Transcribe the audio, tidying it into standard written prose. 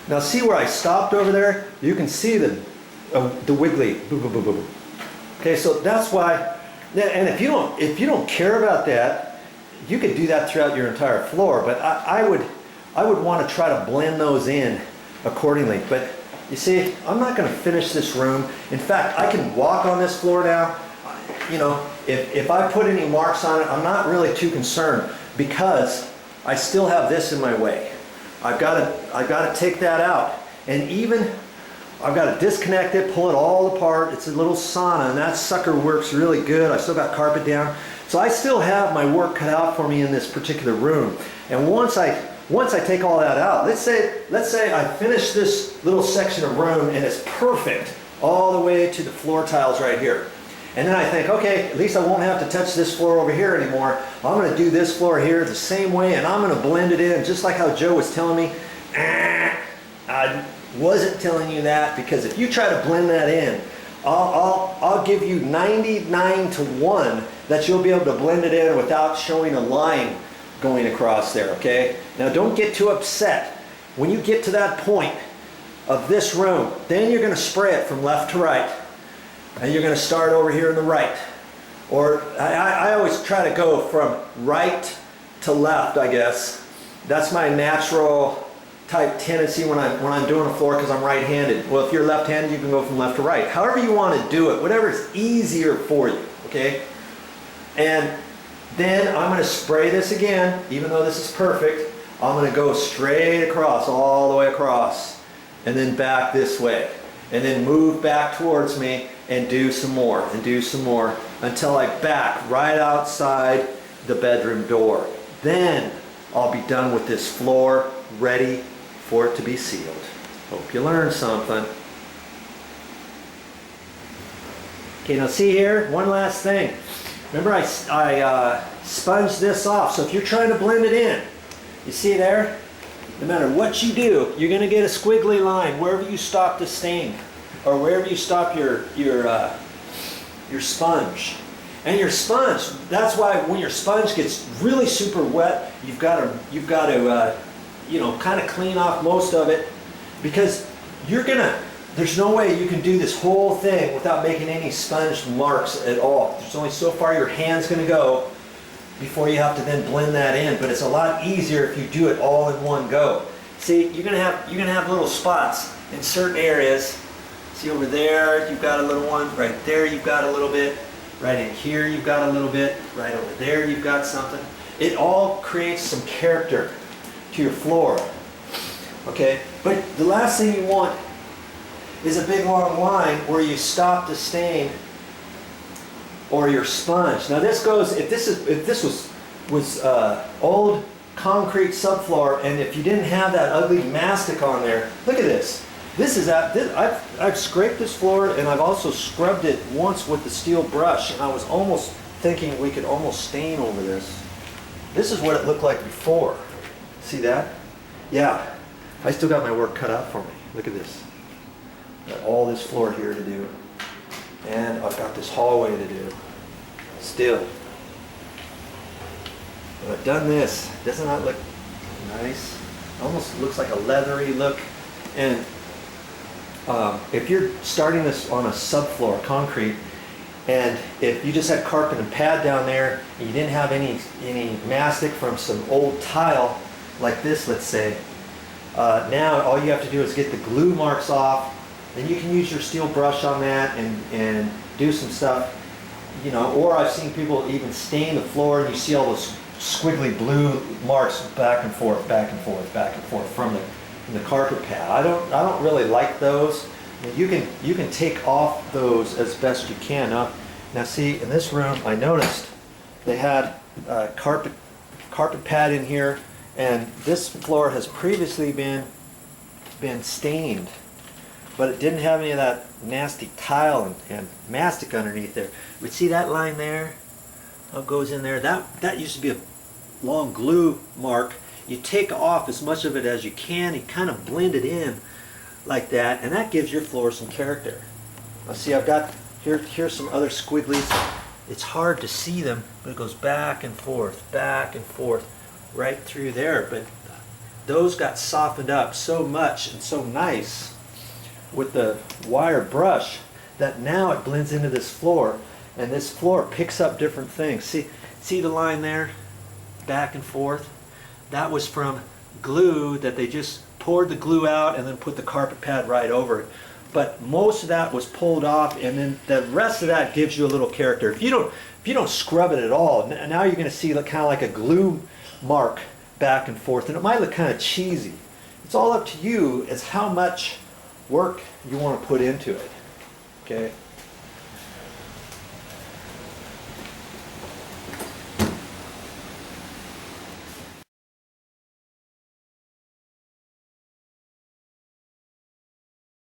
Now see where I stopped over there? You can see the wiggly. Boo, boo, boo, boo, boo. Okay, so that's why. And if you don't care about that, you could do that throughout your entire floor. But I would want to try to blend those in accordingly. But you see, I'm not going to finish this room. In fact, I can walk on this floor now. You know, if I put any marks on it, I'm not really too concerned because I still have this in my way. I've got to take that out, and even I've got to disconnect it, pull it all apart. It's a little sauna, and that sucker works really good. I still got carpet down, so I still have my work cut out for me in this particular room. And once I take all that out, let's say I finish this little section of room and it's perfect all the way to the floor tiles right here. And then I think, okay, at least I won't have to touch this floor over here anymore. I'm going to do this floor here the same way, and I'm going to blend it in just like how Joe was telling me. I wasn't telling you that, because if you try to blend that in, I'll give you 99 to 1 that you'll be able to blend it in without showing a line going across there, okay? Now don't get too upset. When you get to that point of this room, then you're going to spray it from left to right. And you're going to start over here on the right. Or I always try to go from right to left, I guess. That's my natural type tendency when I'm doing a floor, because I'm right-handed. Well, if you're left-handed, you can go from left to right. However you want to do it, whatever is easier for you, okay? And then I'm going to spray this again, even though this is perfect. I'm going to go straight across, all the way across, and then back this way. And then move back towards me and do some more and do some more until I back right outside the bedroom door. Then I'll be done with this floor, ready for it to be sealed. Hope you learned something. Okay, now see here, one last thing. Remember I sponged this off, so if you're trying to blend it in, you see there? No matter what you do, you're going to get a squiggly line wherever you stop the stain, or wherever you stop your sponge. And your sponge, that's why when your sponge gets really super wet, you've got to kind of clean off most of it, because there's no way you can do this whole thing without making any sponge marks at all. There's only so far your hand's going to go before you have to then blend that in, but it's a lot easier if you do it all in one go. See, you're gonna have little spots in certain areas. See over there, you've got a little one. Right there, you've got a little bit. Right in here, you've got a little bit. Right over there, you've got something. It all creates some character to your floor. Okay, but the last thing you want is a big long line where you stop the stain or your sponge. Now this goes, if this was old concrete subfloor, and if you didn't have that ugly mastic on there, look at this. I've scraped this floor, and I've also scrubbed it once with the steel brush, and I was almost thinking we could almost stain over this. This is what it looked like before. See that? Yeah, I still got my work cut out for me. Look at this. Got all this floor here to do. And I've got this hallway to do. Still. But I've done this. Doesn't that look nice? Almost looks like a leathery look. And if you're starting this on a subfloor, concrete, and if you just had carpet and pad down there, and you didn't have any mastic from some old tile, like this, let's say, now all you have to do is get the glue marks off. Then you can use your steel brush on that and do some stuff, or I've seen people even stain the floor, and you see all those squiggly blue marks back and forth, back and forth, back and forth from the carpet pad. I don't really like those. You can take off those as best you can. Now see, in this room, I noticed they had carpet pad in here, and this floor has previously been stained. But it didn't have any of that nasty tile and mastic underneath there. But see that line there? How it goes in there? That used to be a long glue mark. You take off as much of it as you can and kind of blend it in like that, and that gives your floor some character. Now see, I've got here's some other squigglies. It's hard to see them, but it goes back and forth, right through there. But those got softened up so much and so nice with the wire brush that now it blends into this floor, and this floor picks up different things. See the line there, back and forth? That was from glue that they just poured the glue out and then put the carpet pad right over it. But most of that was pulled off, and then the rest of that gives you a little character. If you don't scrub it at all, now you're going to see kind of like a glue mark back and forth, and it might look kind of cheesy. It's all up to you as how much work you want to put into it. Okay.